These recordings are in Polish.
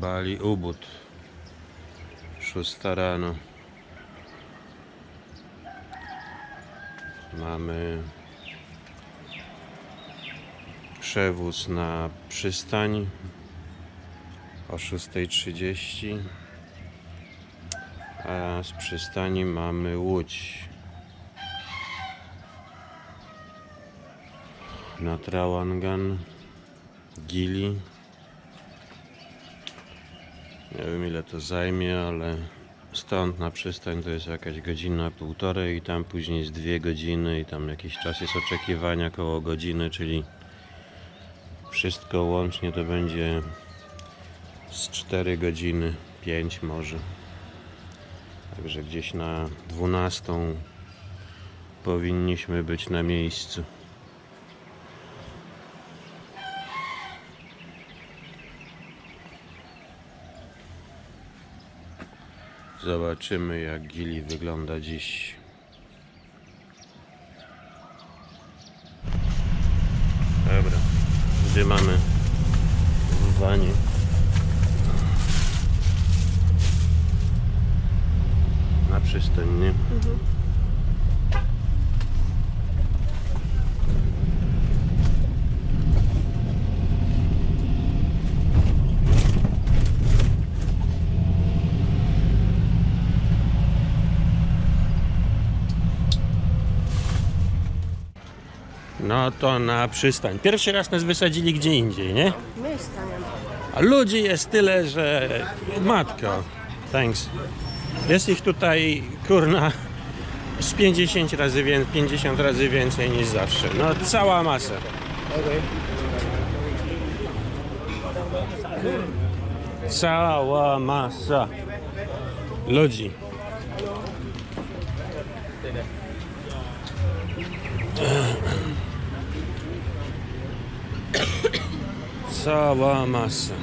Bali Ubud, 6 rano. Mamy przewóz na przystań o 6:30, a z przystani mamy Łódź na Trawangan, Gili. Nie wiem, ile to zajmie, ale stąd na przystań to jest jakaś godzina, półtorej i tam później jest 2 godziny i tam jakiś czas jest oczekiwania, około godziny, czyli wszystko łącznie to będzie z 4 godziny, 5 może. Także gdzieś na 12 powinniśmy być na miejscu. Zobaczymy, jak Gili wygląda dziś. Dobra, gdzie mamy w wanie. Na przystań, nie? No to na przystań. Pierwszy raz nas wysadzili gdzie indziej, nie? My staniemy. A ludzi jest tyle, że... Matko. Thanks. Jest ich tutaj, kurna, z 50 razy więcej niż zawsze. No cała masa. Cała masa ludzi. Cała masa.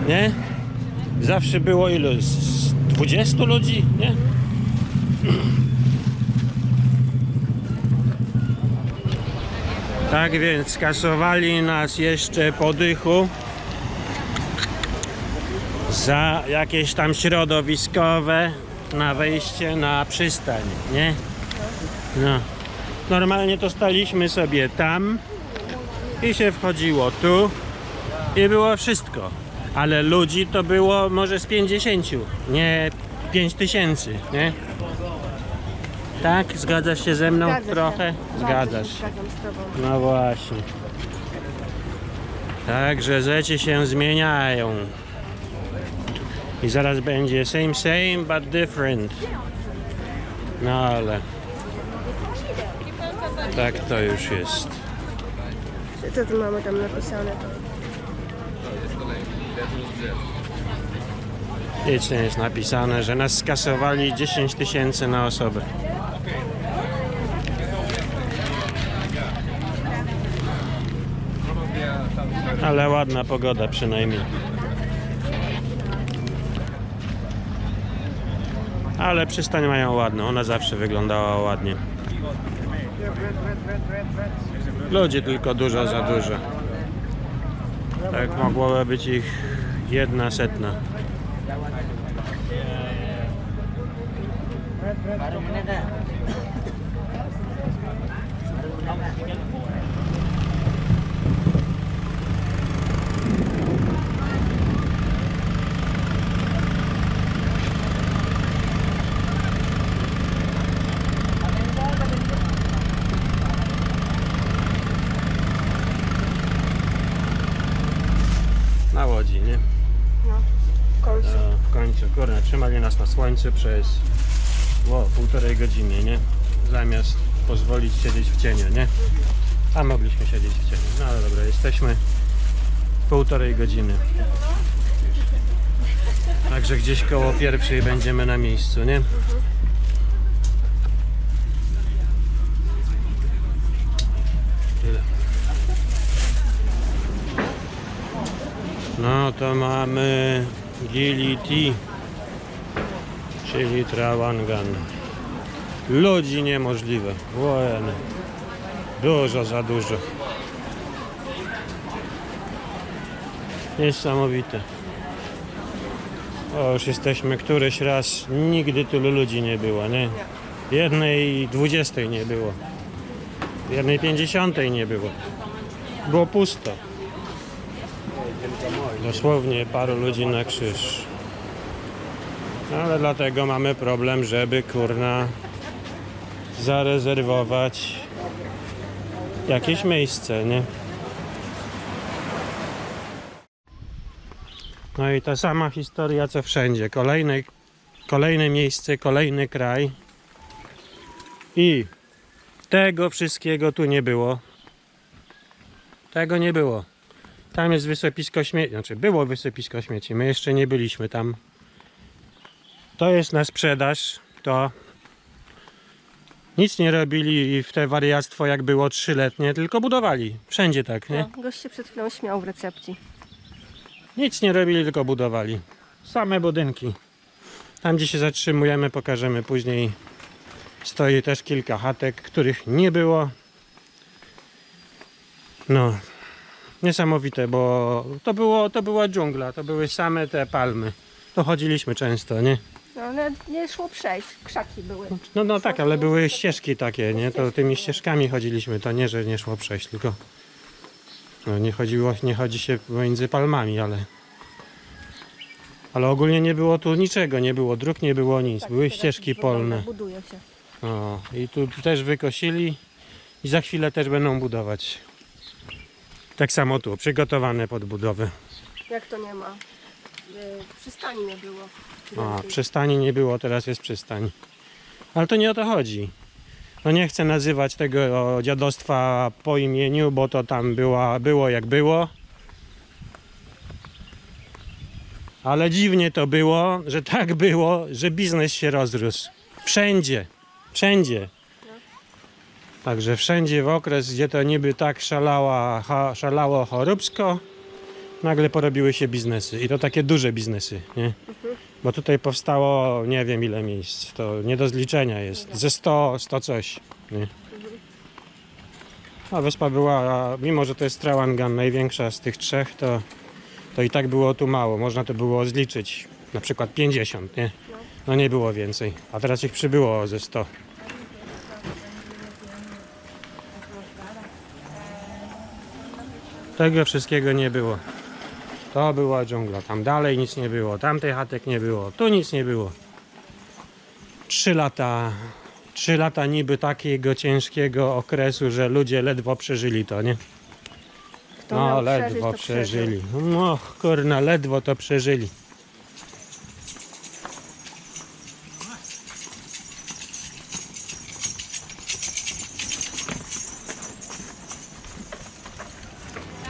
Nie? Zawsze było ilu? Z 20 ludzi, nie? Tak więc skasowali nas jeszcze po dychu za jakieś tam środowiskowe na wejście na przystań, nie? No. Normalnie to staliśmy sobie tam i się wchodziło tu i było wszystko. Ale ludzi to było może z 50, nie 5000, nie? Tak? Zgadzasz się ze mną Zgadzam trochę? się. Zgadzasz. Zgadzam z tobą. No właśnie. Także rzeczy się zmieniają. I zaraz będzie same, but different. No ale tak to już jest. Co tu mamy tam napisane? Nic nie jest napisane, że nas skasowali 10 000 na osobę. Ale ładna pogoda przynajmniej. Ale przystań mają ładną, ona zawsze wyglądała ładnie. Ludzi tylko dużo za dużo. Tak mogłoby być ich 100. Na łodzi, nie? No, w końcu. No, w końcu, kurde, trzymali nas na słońcu przez 1,5 godziny, nie? Zamiast pozwolić siedzieć w cieniu, nie? A mogliśmy siedzieć w cieniu. No ale dobra, jesteśmy 1,5 godziny. Także gdzieś koło 1:00 będziemy na miejscu, nie? Tyle. No to mamy Gili Tea, czyli Trawangan. Ludzi niemożliwe. Łojeny. Dużo za dużo. Niesamowite. O, już jesteśmy któryś raz. Nigdy tylu ludzi nie było, nie? Jednej 20 nie było. Jednej 50 nie było. Było pusto. Dosłownie paru ludzi na krzyż. Ale dlatego mamy problem, żeby kurna zarezerwować jakieś miejsce, nie? No i ta sama historia co wszędzie. Kolejne miejsce, kolejny kraj. I tego wszystkiego tu nie było. Tego nie było. Tam jest wysypisko śmieci. Znaczy było wysypisko śmieci. My jeszcze nie byliśmy tam. To jest na sprzedaż. To nic nie robili w te wariactwo jak było 3-letnie, tylko budowali. Wszędzie tak, nie? No, gość się przed chwilą śmiał w recepcji. Nic nie robili, tylko budowali. Same budynki. Tam gdzie się zatrzymujemy, pokażemy później. Stoi też kilka chatek, których nie było. No, niesamowite, bo to była dżungla, to były same te palmy. To chodziliśmy często, nie? No ale nie szło przejść, krzaki były. No tak, ale były ścieżki takie, nie? To tymi ścieżkami chodziliśmy, to nie, że nie szło przejść, tylko no, nie chodzi się między palmami, ale ogólnie nie było tu niczego, nie było dróg, nie było nic, Tak, były teraz ścieżki wygląda, polne. Buduje się. O, i tu też wykosili i za chwilę też będą budować. Tak samo tu, przygotowane pod budowę. Jak to nie ma? Przystani nie było. A, przystani nie było, teraz jest przystań. Ale to nie o to chodzi. No nie chcę nazywać tego dziadostwa po imieniu, bo to tam było jak było. Ale dziwnie to było, że tak było, że biznes się rozrósł. Wszędzie. Wszędzie. Także wszędzie w okres, gdzie to niby tak szalało choróbsko, nagle porobiły się biznesy. I to takie duże biznesy, nie? Bo tutaj powstało nie wiem ile miejsc. To nie do zliczenia jest. Ze 100 coś. Nie? A wyspa była, mimo że to jest Trawangan, największa z tych trzech, to i tak było tu mało. Można to było zliczyć. Na przykład 50, nie? No nie było więcej. A teraz ich przybyło ze 100. Tego wszystkiego nie było. To była dżungla. Tam dalej nic nie było. Tamtej chatek nie było. Tu nic nie było. 3 lata. 3 lata niby takiego ciężkiego okresu, że ludzie ledwo przeżyli to, nie? Kto No miał ledwo przeżyć, to przeżył. przeżyli. No kurna, ledwo to przeżyli.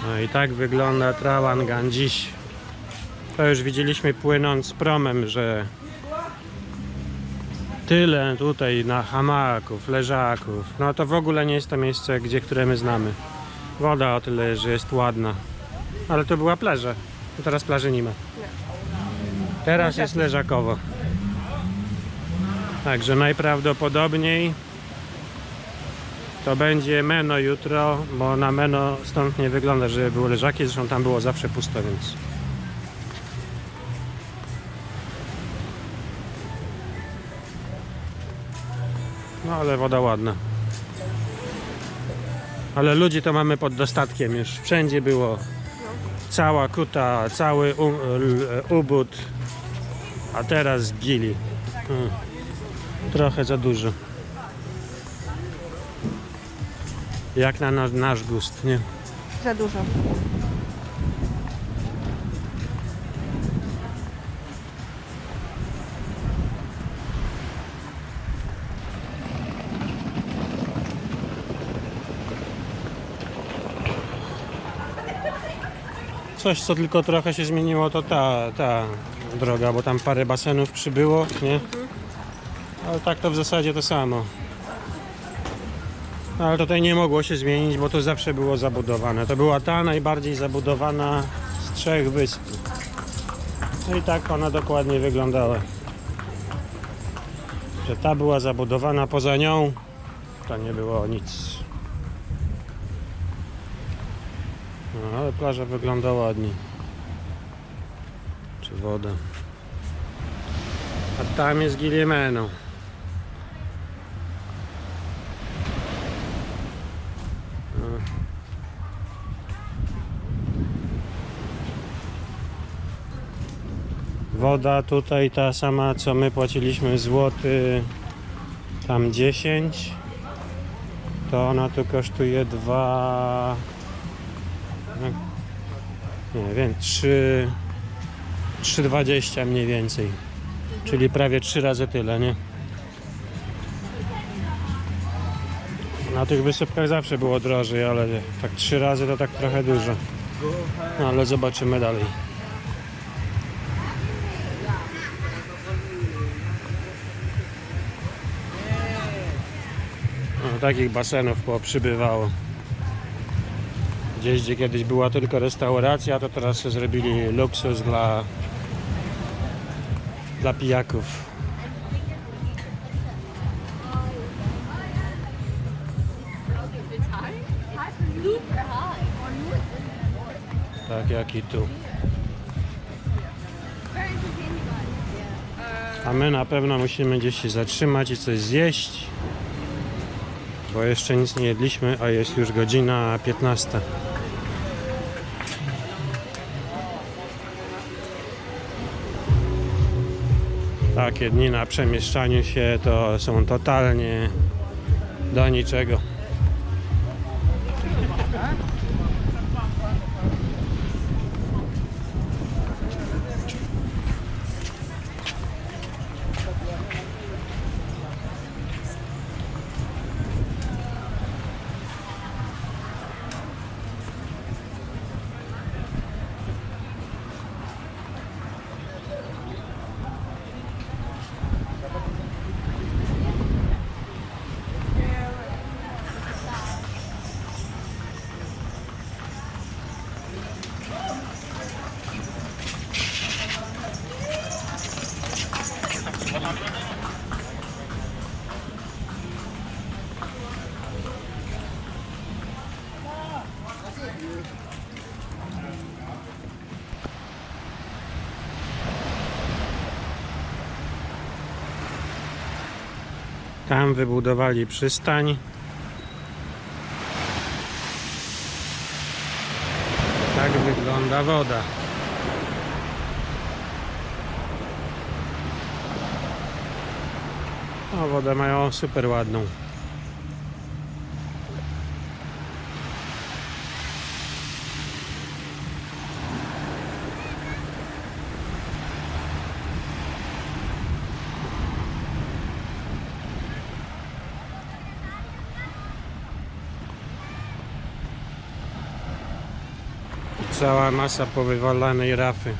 No i tak wygląda Trawangan dziś. To już widzieliśmy płynąc promem, że tyle tutaj na hamaków, leżaków. No to w ogóle nie jest to miejsce, które my znamy. Woda o tyle, że jest ładna. Ale to była plaża. Teraz plaży nie ma. Teraz jest leżakowo. Także najprawdopodobniej to będzie Meno jutro, bo na Meno stąd nie wygląda, żeby były leżaki. Zresztą tam było zawsze pusto, więc... No ale woda ładna. Ale ludzi to mamy pod dostatkiem już. Wszędzie było. Cała kuta, cały ubód. A teraz zbili. Trochę za dużo. Jak na nasz gust, nie? Za dużo. Coś, co tylko trochę się zmieniło, to ta droga, bo tam parę basenów przybyło, nie? Ale tak to w zasadzie to samo. Ale tutaj nie mogło się zmienić, bo to zawsze było zabudowane. To była ta najbardziej zabudowana z 3 wysp. No i tak ona dokładnie wyglądała. że ta była zabudowana, poza nią to nie było nic. No, ale plaża wygląda ładnie. Czy woda. A tam jest Giliemeno. Woda tutaj ta sama, co my płaciliśmy złoty tam 10, to ona tu kosztuje 2, nie wiem, 3,20 mniej więcej, czyli prawie 3 razy tyle, nie? Na tych wysypkach zawsze było drożej, ale tak 3 razy to tak trochę dużo. No, ale zobaczymy dalej. No, takich basenów przybywało. Gdzieś, gdzie kiedyś była tylko restauracja, to teraz się zrobili luksus dla pijaków. Tak jak i tu. A my na pewno musimy gdzieś się zatrzymać i coś zjeść, bo jeszcze nic nie jedliśmy, a jest już godzina 15. Takie dni na przemieszczaniu się to są totalnie do niczego. Tam wybudowali przystań. Tak wygląda woda. No, wodę mają super ładną. Cała masa powywalanej rafy.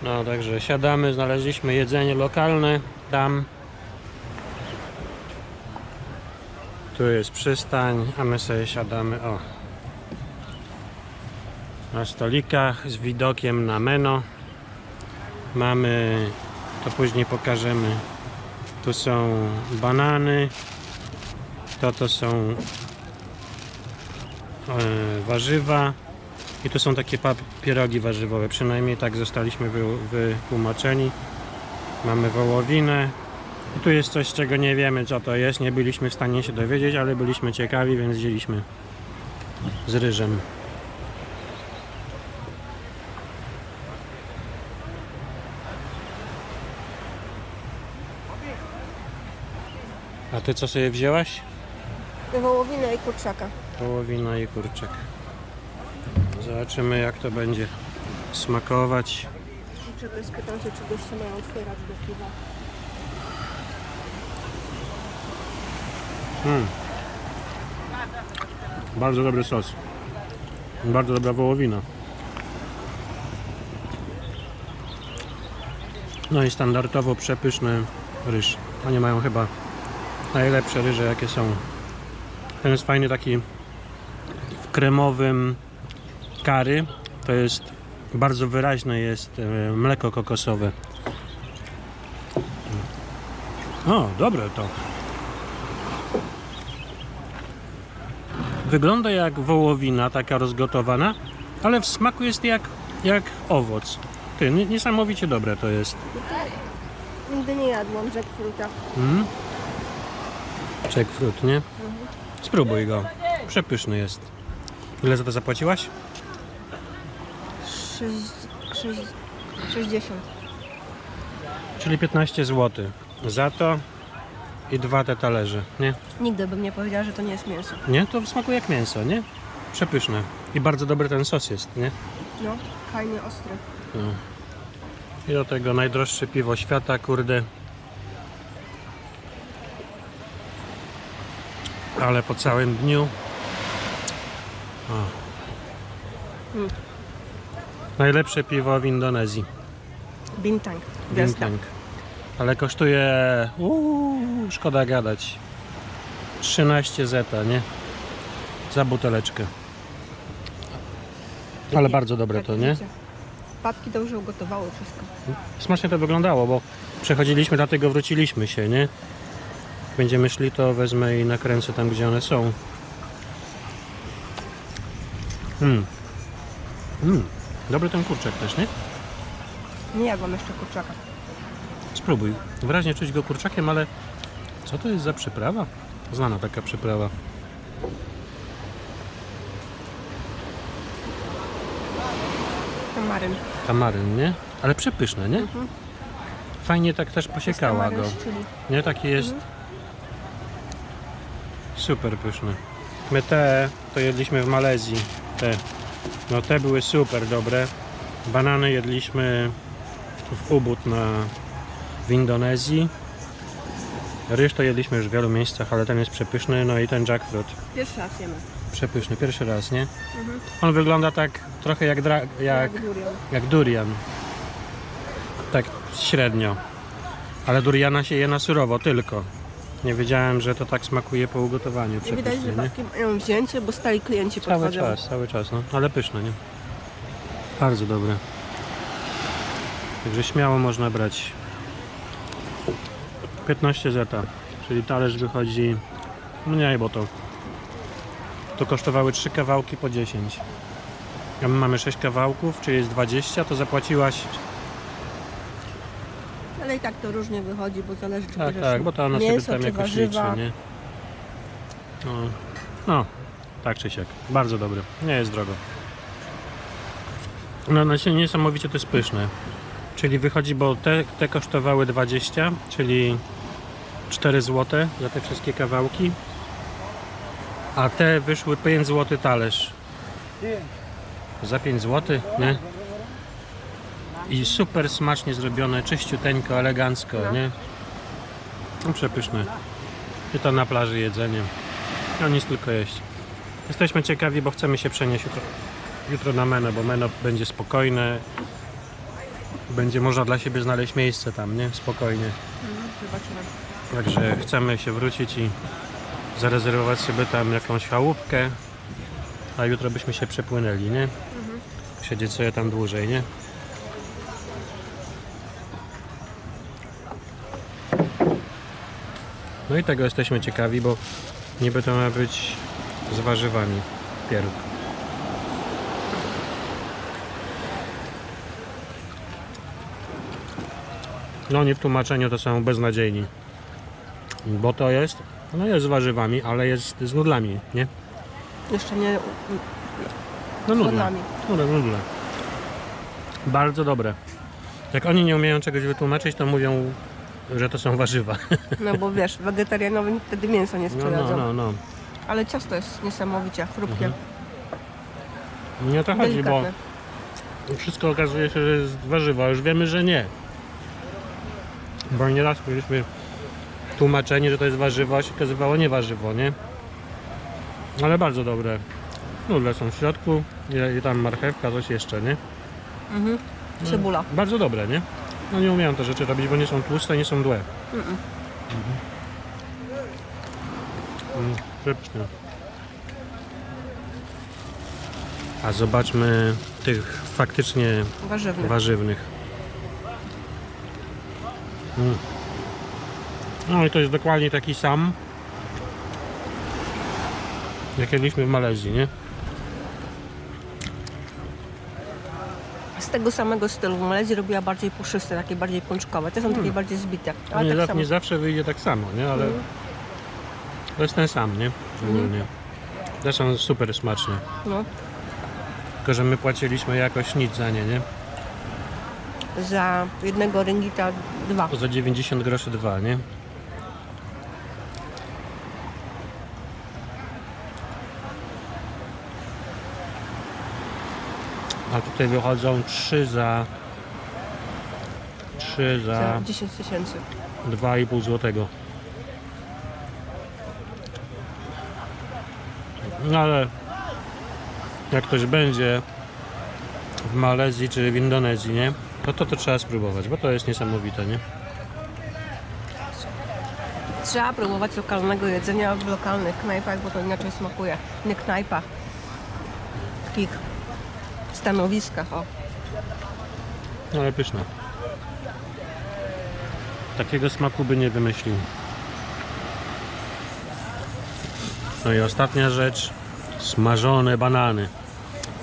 No także siadamy, znaleźliśmy jedzenie lokalne tam. Tu jest przystań, a my sobie siadamy na stolikach z widokiem na Meno. Mamy, to później pokażemy, tu są banany, to są warzywa i tu są takie pierogi warzywowe, przynajmniej tak zostaliśmy wytłumaczeni. Mamy wołowinę i tu jest coś, czego nie wiemy, co to jest, nie byliśmy w stanie się dowiedzieć, ale byliśmy ciekawi, więc wzięliśmy z ryżem. A ty co sobie wzięłaś? Wołowinę i kurczaka. Wołowina i kurczak. Zobaczymy, jak to będzie smakować. Czekaj, spytam się, czy goście mają otwierać do piwa. Bardzo dobry sos. Bardzo dobra wołowina. No i standardowo przepyszny ryż. Oni mają chyba najlepsze ryże, jakie są. Ten jest fajny, taki w kremowym curry. To jest bardzo wyraźne jest mleko kokosowe. O, dobre to. Wygląda jak wołowina, taka rozgotowana, ale w smaku jest jak owoc. Ty, niesamowicie dobre to jest. Nigdy nie jadłam jackfruita. Jackfruit, nie? Spróbuj go. Przepyszny jest. Ile za to zapłaciłaś? 60. Czyli 15 zł. Za to i 2 te talerze, nie? Nigdy bym nie powiedziała, że to nie jest mięso. Nie? To smakuje jak mięso, nie? Przepyszne. I bardzo dobry ten sos jest, nie? No, fajnie ostry. No. I do tego najdroższe piwo świata, kurde. Ale po całym dniu. O. Najlepsze piwo w Indonezji. Bintang. Gwiazda. Bintang. Ale kosztuje, szkoda gadać, 13 zeta, nie? Za buteleczkę. Ale bardzo dobre to, nie? wiecie, Babki dobrze ugotowały wszystko. Smacznie to wyglądało, bo przechodziliśmy, dlatego wróciliśmy się, nie? Będziemy szli, to wezmę i nakręcę tam, gdzie one są. Dobry ten kurczak też, nie? Nie jadłam jeszcze kurczaka. Spróbuj. Wyraźnie czuć go kurczakiem, ale co to jest za przyprawa? Znana taka przyprawa. Tamaryn. Tamaryn, nie? Ale przepyszne, nie? Fajnie tak też posiekała go. Nie? Taki jest super pyszny. My te to jedliśmy w Malezji. No te były super dobre. Banany jedliśmy w Ubud w Indonezji. Ryż to jedliśmy już w wielu miejscach, ale ten jest przepyszny. No i ten jackfruit. Pierwszy raz jemy. Przepyszny, pierwszy raz, nie? On wygląda tak trochę jak durian. Tak średnio. Ale duriana się je na surowo tylko. Nie wiedziałem, że to tak smakuje po ugotowaniu. Nie widać, że Przepysznie, nie? babki mają wzięcie, bo stali klienci Cały podchodzą. czas, no. Ale pyszne, nie? Bardzo dobre. Także śmiało można brać. 15 zeta, czyli talerz wychodzi mniej, bo to kosztowały 3 kawałki po 10. A my mamy 6 kawałków, czyli jest 20, to zapłaciłaś. Ale i tak to różnie wychodzi, bo zależy czy bierzesz Tak, bo to ona sobie mięso, tam czy jakoś warzywa. liczy, nie? No, tak czy siak. Bardzo dobry. Nie jest drogo. No, niesamowicie to jest pyszne. Czyli wychodzi, bo te kosztowały 20, czyli 4 zł za te wszystkie kawałki. A te wyszły 5 zł talerz. Za 5 zł, nie? I super smacznie zrobione, czyściuteńko, elegancko, nie? No, przepyszne. I to na plaży jedzenie. No nic, tylko jeść. Jesteśmy ciekawi, bo chcemy się przenieść jutro na Meno, bo Meno będzie spokojne. będzie można dla siebie znaleźć miejsce tam, nie? Spokojnie. Zobaczymy. Także chcemy się wrócić i zarezerwować sobie tam jakąś chałupkę, a jutro byśmy się przepłynęli, nie? Siedzieć sobie tam dłużej, nie? No i tego jesteśmy ciekawi, bo niby to ma być z warzywami pieróg. No oni w tłumaczeniu to są beznadziejni, bo to jest, no jest z warzywami, ale jest z nudlami, nie? Jeszcze nie No z nudle, nudlami. nudle. Bardzo dobre. Jak oni nie umieją czegoś wytłumaczyć, to mówią, że to są warzywa. No bo wiesz, wegetarianowym wtedy mięso nie sprzedadzą. No. Ale ciasto jest niesamowicie chrupkie. Nie o to chodzi, bo Delikatne. wszystko okazuje się, że jest warzywa. Już wiemy, że nie. Bo nieraz mieliśmy tłumaczenie, że to jest warzywo, a się okazywało nie warzywo, nie? Ale bardzo dobre. Nudle są w środku i tam marchewka, coś jeszcze, nie? Cebula. Bardzo dobre, nie? No nie umieją te rzeczy robić, bo nie są tłuste, nie są mdłe. Przepyszne. A zobaczmy tych faktycznie Warzywne. warzywnych. No i to jest dokładnie taki sam, jak jedliśmy w Malezji, nie? Z tego samego stylu. W Malezji robiła bardziej puszyste, takie bardziej pączkowe. Te są takie bardziej zbite. No Ale nie, tak samo. nie zawsze wyjdzie tak samo, nie? Ale to jest ten sam, nie? Ogólnie. Te są super smaczne. No. Tylko, że my płaciliśmy jakoś nic za nie, nie? Za jednego ringgita 2. To za 90 groszy 2, nie? A tutaj wychodzą 3 za Za 10 tysięcy. 2,5 złotego. No ale jak ktoś będzie w Malezji czy w Indonezji, nie? To trzeba spróbować, bo to jest niesamowite, nie? Trzeba próbować lokalnego jedzenia w lokalnych knajpach, bo to inaczej smakuje. Nie knajpach. Takich stanowiskach, o. No ale pyszne. Takiego smaku by nie wymyślił. No i ostatnia rzecz. Smażone banany.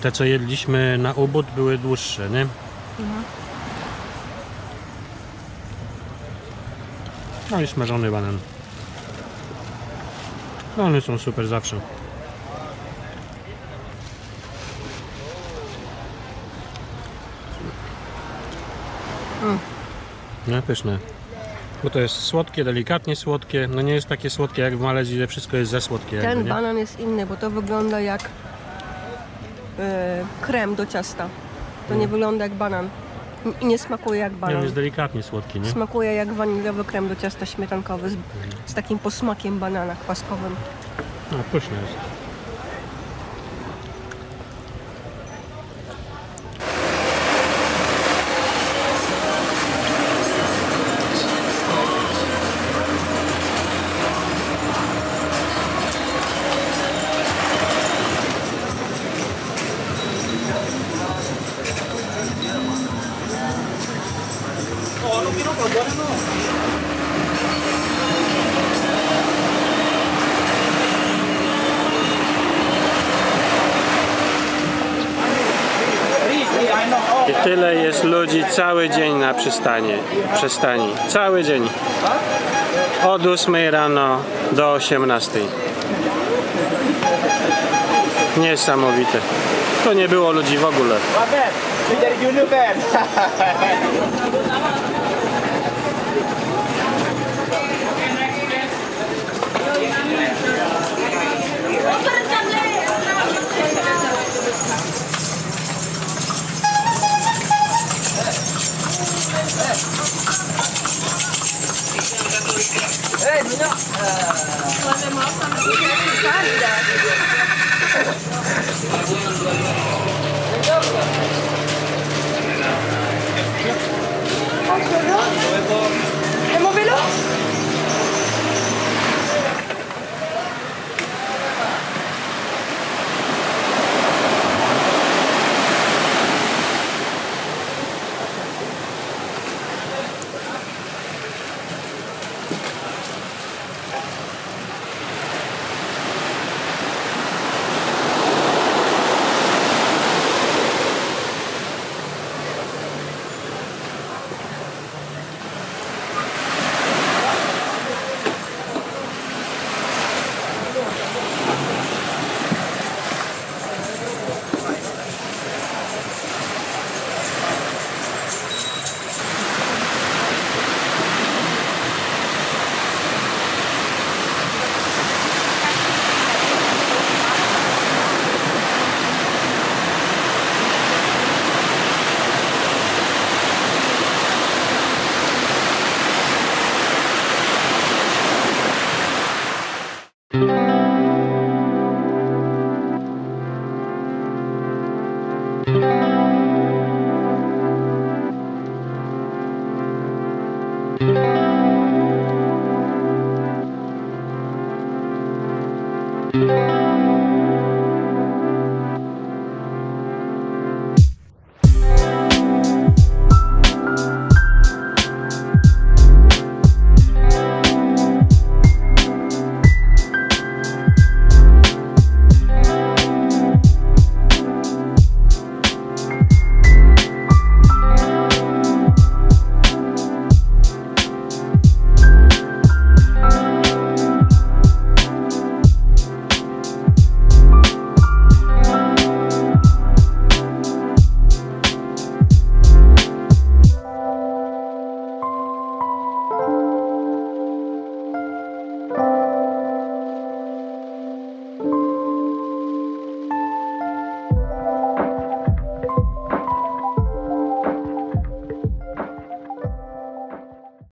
Te co jedliśmy na Ubud były dłuższe, nie? No i smażony banan. No one są super zawsze. No pyszne. Bo to jest słodkie, delikatnie słodkie. No nie jest takie słodkie jak w Malezji, że wszystko jest za słodkie. Ten jakby, nie? banan jest inny, bo to wygląda jak krem do ciasta. To nie wygląda jak banan. I nie smakuje jak Nie, on banan. jest delikatnie słodki, nie? Smakuje jak waniliowy krem do ciasta śmietankowy z takim posmakiem banana kwaskowym. No pyszne jest. I tyle jest ludzi cały dzień na przystani. Cały dzień. Od 8 rano do 18. Niesamowite. To nie było ludzi w ogóle. Dari Junior kan? Ito,